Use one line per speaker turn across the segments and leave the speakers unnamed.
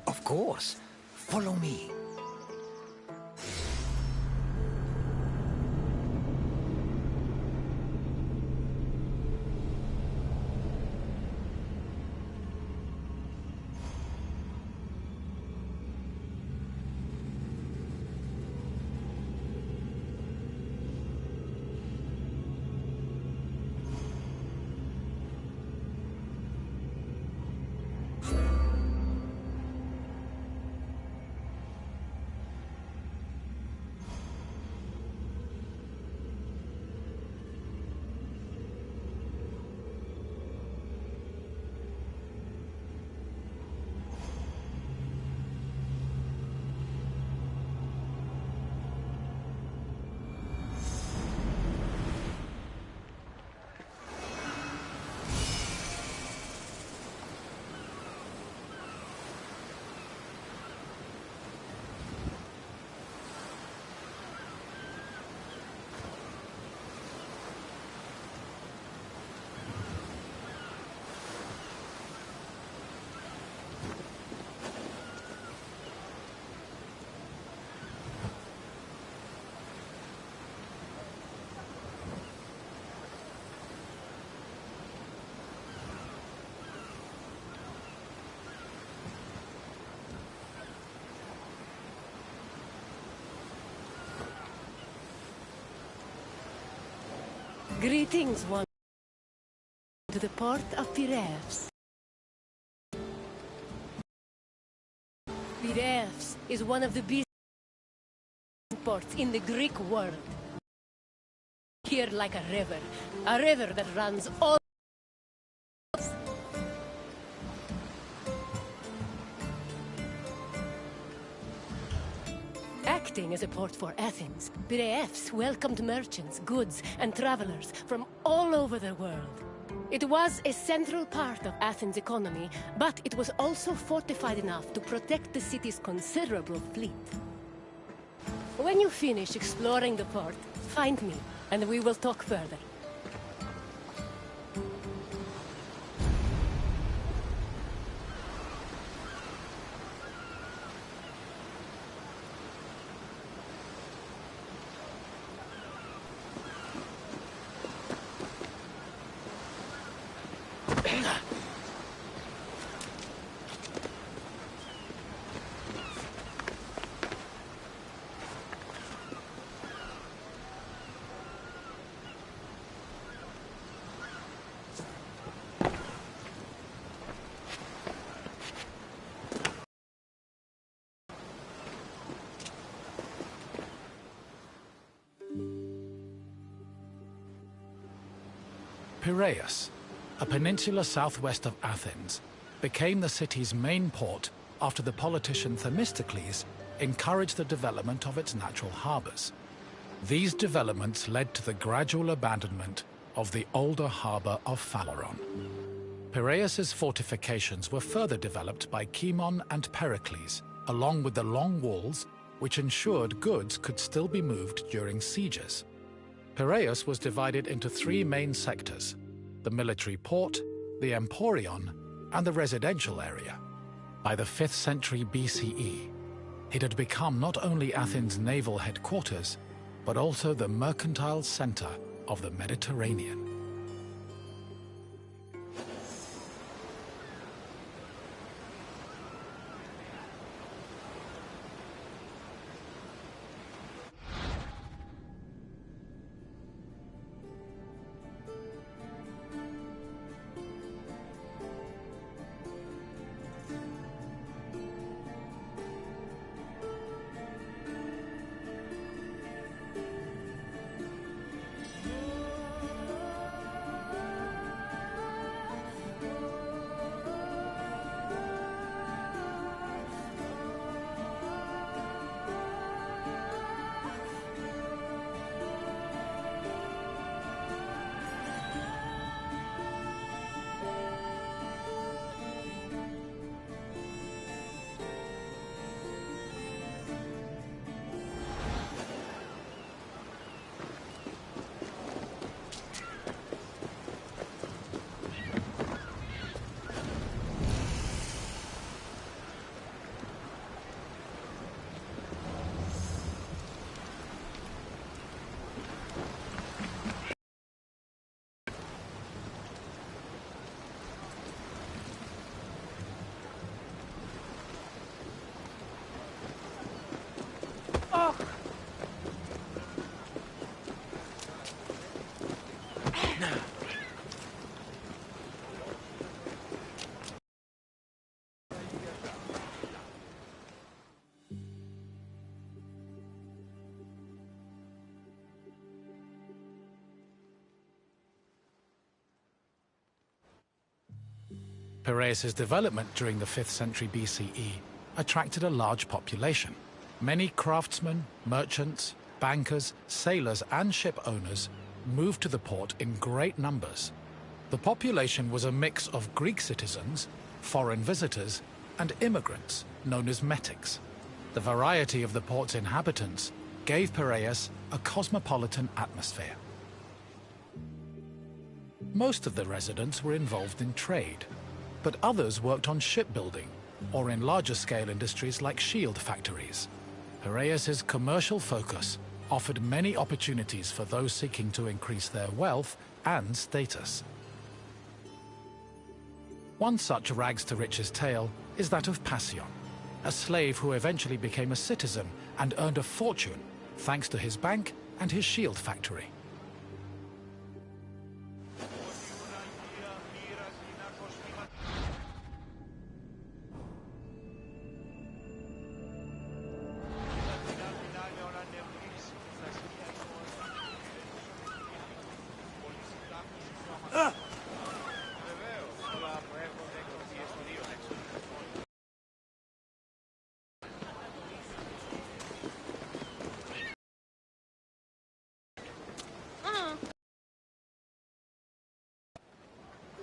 Of course. Follow me.
Greetings, one to the port of Piraeus. Piraeus is one of the busiest ports in the Greek world. Here like a river that runs all. Acting as a port for Athens, Piraeus welcomed merchants, goods, and travelers from all over the world. It was a central part of Athens' economy, but it was also fortified enough to protect the city's considerable fleet. When you finish exploring the port, find me, and we will talk further.
Piraeus, a peninsula southwest of Athens, became the city's main port after the politician Themistocles encouraged the development of its natural harbors. These developments led to the gradual abandonment of the older harbor of Phaleron. Piraeus's fortifications were further developed by Cimon and Pericles, along with the long walls which ensured goods could still be moved during sieges. Piraeus was divided into three main sectors: the military port, the emporion, and the residential area. By the 5th century BCE, it had become not only Athens' naval headquarters, but also the mercantile center of the Mediterranean. Piraeus' development during the 5th century BCE attracted a large population. Many craftsmen, merchants, bankers, sailors and ship owners moved to the port in great numbers. The population was a mix of Greek citizens, foreign visitors, and immigrants known as metics. The variety of the port's inhabitants gave Piraeus a cosmopolitan atmosphere. Most of the residents were involved in trade, but others worked on shipbuilding or in larger-scale industries like shield factories. Piraeus' commercial focus offered many opportunities for those seeking to increase their wealth and status. One such rags-to-riches tale is that of Passion, a slave who eventually became a citizen and earned a fortune thanks to his bank and his shield factory.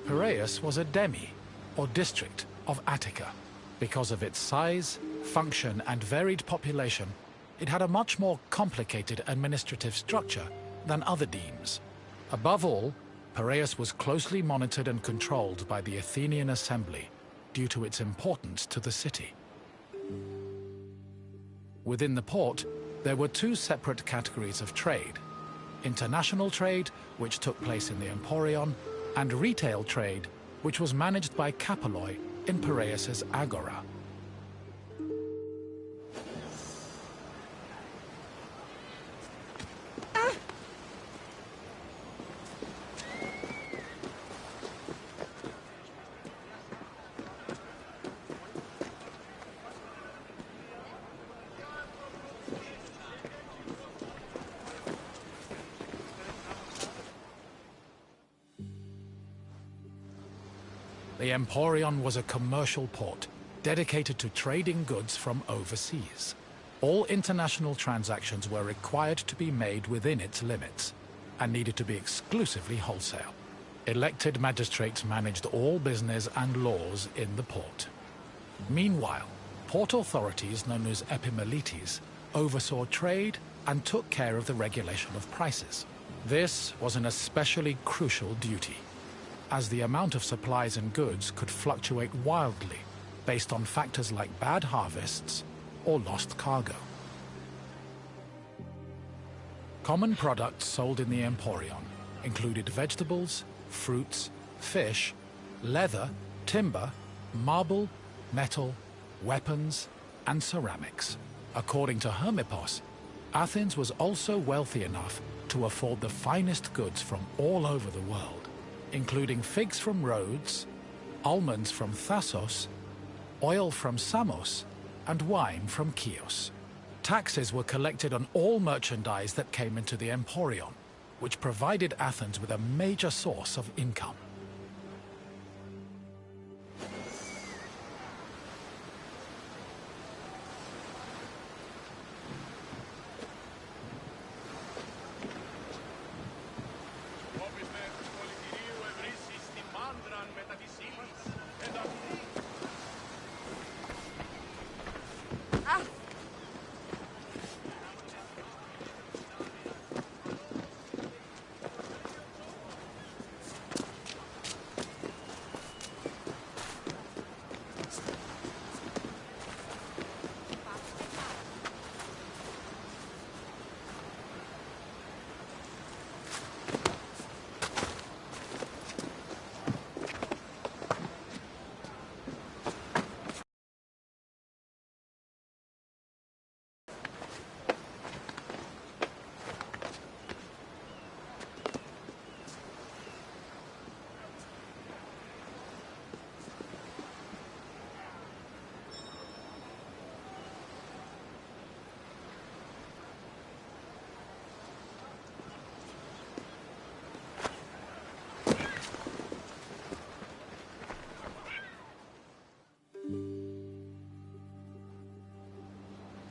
Piraeus was a demi, or district, of Attica. Because of its size, function and varied population, it had a much more complicated administrative structure than other demes. Above all, Piraeus was closely monitored and controlled by the Athenian assembly due to its importance to the city. Within the port, there were two separate categories of trade: international trade, which took place in the Emporion, and retail trade, which was managed by Kapoloi in Piraeus' agora. The Emporion was a commercial port dedicated to trading goods from overseas. All international transactions were required to be made within its limits and needed to be exclusively wholesale. Elected magistrates managed all business and laws in the port. Meanwhile, port authorities known as epimeletes oversaw trade and took care of the regulation of prices. This was an especially crucial duty, as the amount of supplies and goods could fluctuate wildly based on factors like bad harvests or lost cargo. Common products sold in the Emporion included vegetables, fruits, fish, leather, timber, marble, metal, weapons, and ceramics. According to Hermippos, Athens was also wealthy enough to afford the finest goods from all over the world, including figs from Rhodes, almonds from Thassos, oil from Samos, and wine from Chios. Taxes were collected on all merchandise that came into the Emporion, which provided Athens with a major source of income.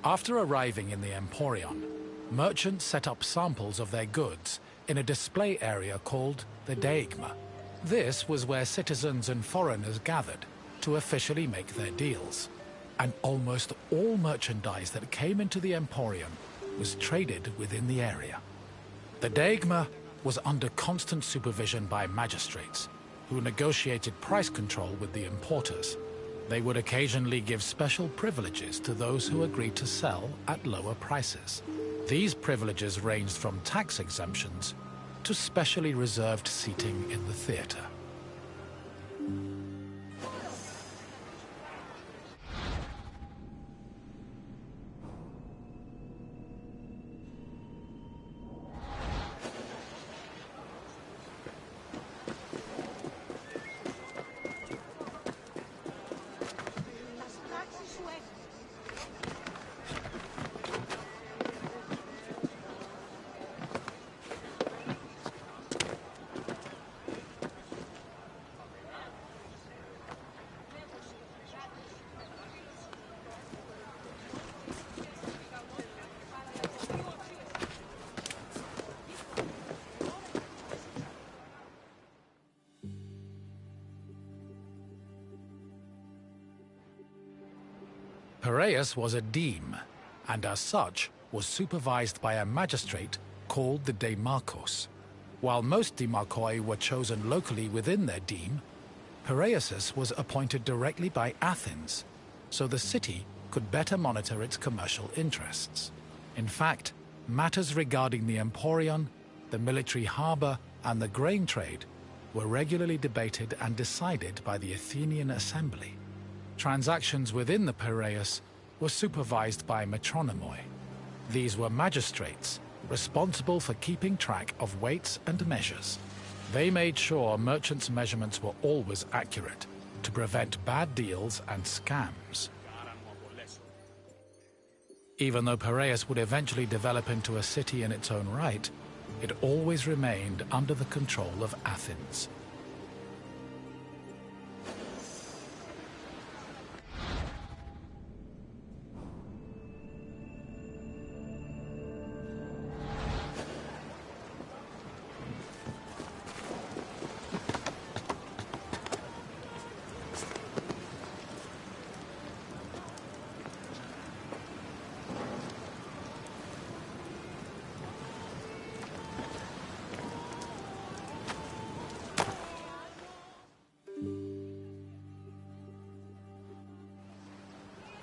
After arriving in the Emporion, merchants set up samples of their goods in a display area called the Deigma. This was where citizens and foreigners gathered to officially make their deals. And almost all merchandise that came into the Emporion was traded within the area. The Deigma was under constant supervision by magistrates, who negotiated price control with the importers. They would occasionally give special privileges to those who agreed to sell at lower prices. These privileges ranged from tax exemptions to specially reserved seating in the theater. Piraeus was a deme, and as such was supervised by a magistrate called the Demarchos. While most demarchoi were chosen locally within their deme, Piraeus was appointed directly by Athens, so the city could better monitor its commercial interests. In fact, matters regarding the Emporion, the military harbor, and the grain trade were regularly debated and decided by the Athenian assembly. Transactions within the Piraeus were supervised by metronomoi. These were magistrates responsible for keeping track of weights and measures. They made sure merchants' measurements were always accurate to prevent bad deals and scams. Even though Piraeus would eventually develop into a city in its own right, it always remained under the control of Athens.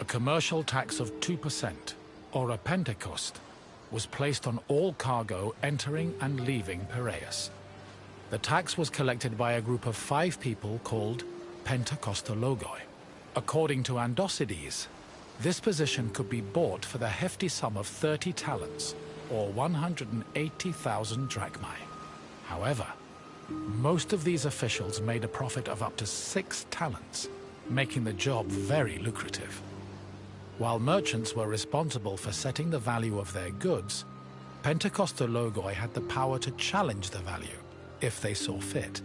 A commercial tax of 2%, or a pentecost, was placed on all cargo entering and leaving Piraeus. The tax was collected by a group of 5 people called Pentekostologoi. According to Andocides, this position could be bought for the hefty sum of 30 talents, or 180,000 drachmae. However, most of these officials made a profit of up to 6 talents, making the job very lucrative. While merchants were responsible for setting the value of their goods, Pentekostologoi had the power to challenge the value, if they saw fit.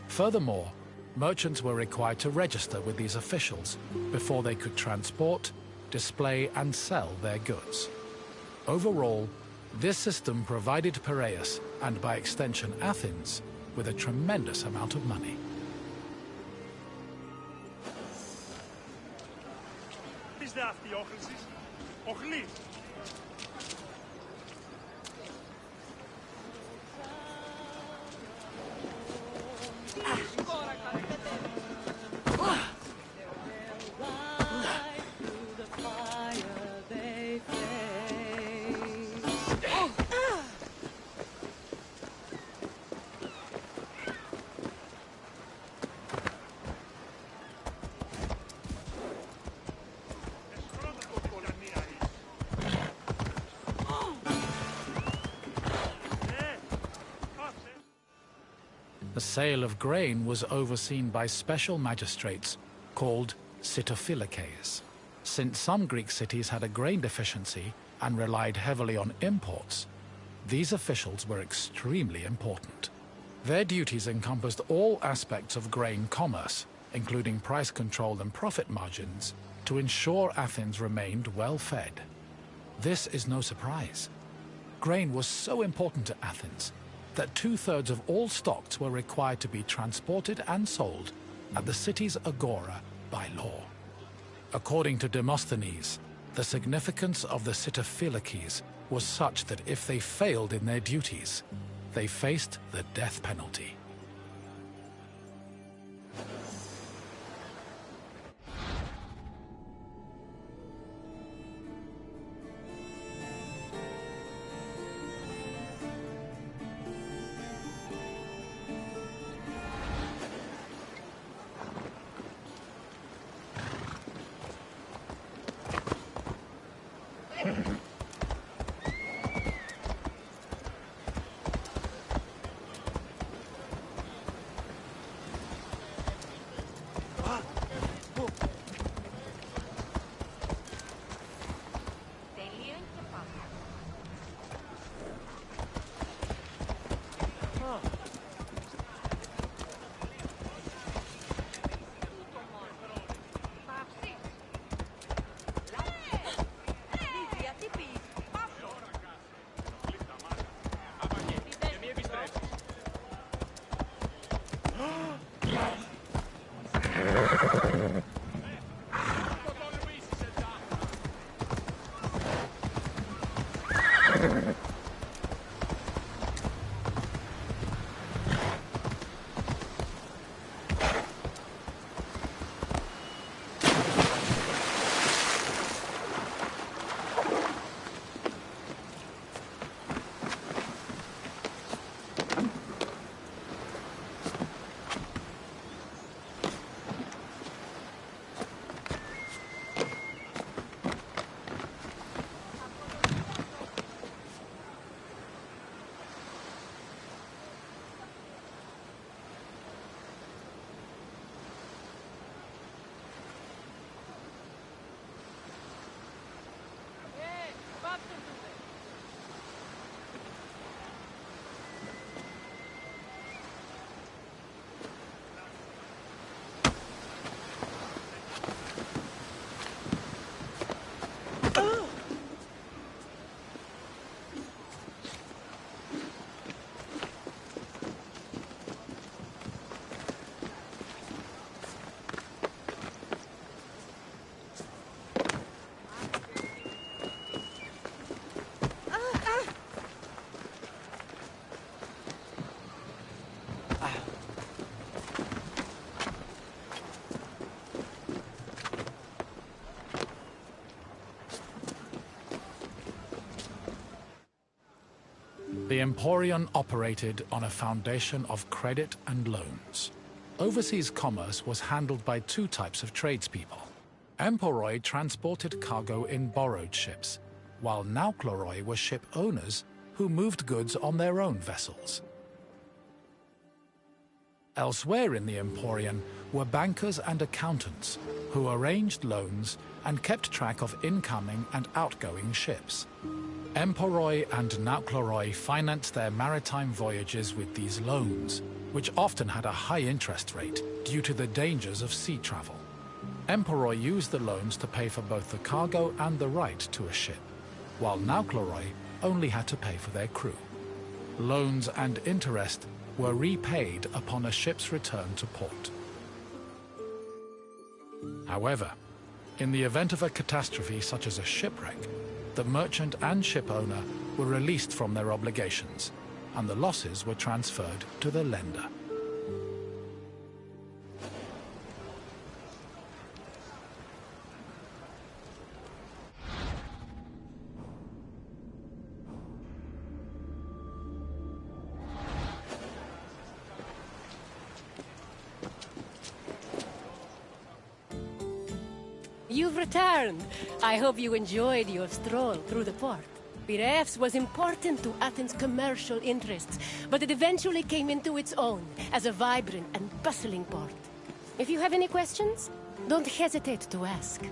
Furthermore, merchants were required to register with these officials before they could transport, display, and sell their goods. Overall, this system provided Piraeus, and by extension Athens, with a tremendous amount of money. The sale of grain was overseen by special magistrates called sitophilikeis. Since some Greek cities had a grain deficiency and relied heavily on imports, these officials were extremely important. Their duties encompassed all aspects of grain commerce, including price control and profit margins, to ensure Athens remained well-fed. This is no surprise. Grain was so important to Athens that 2/3 of all stocks were required to be transported and sold at the city's agora by law. According to Demosthenes, the significance of the Sitophilakes was such that if they failed in their duties, they faced the death penalty. The Emporion operated on a foundation of credit and loans. Overseas commerce was handled by two types of tradespeople. Emporoi transported cargo in borrowed ships, while Naukleroi were ship owners who moved goods on their own vessels. Elsewhere in the Emporion were bankers and accountants who arranged loans and kept track of incoming and outgoing ships. Emporoi and Naukleroi financed their maritime voyages with these loans, which often had a high interest rate due to the dangers of sea travel. Emporoi used the loans to pay for both the cargo and the right to a ship, while Naukleroi only had to pay for their crew. Loans and interest were repaid upon a ship's return to port. However, in the event of a catastrophe such as a shipwreck, the merchant and ship owner were released from their obligations, and the losses were transferred to the lender.
You've returned. I hope you enjoyed your stroll through the port. Piraeus was important to Athens' commercial interests, but it eventually came into its own as a vibrant and bustling port. If you have any questions, don't hesitate to ask.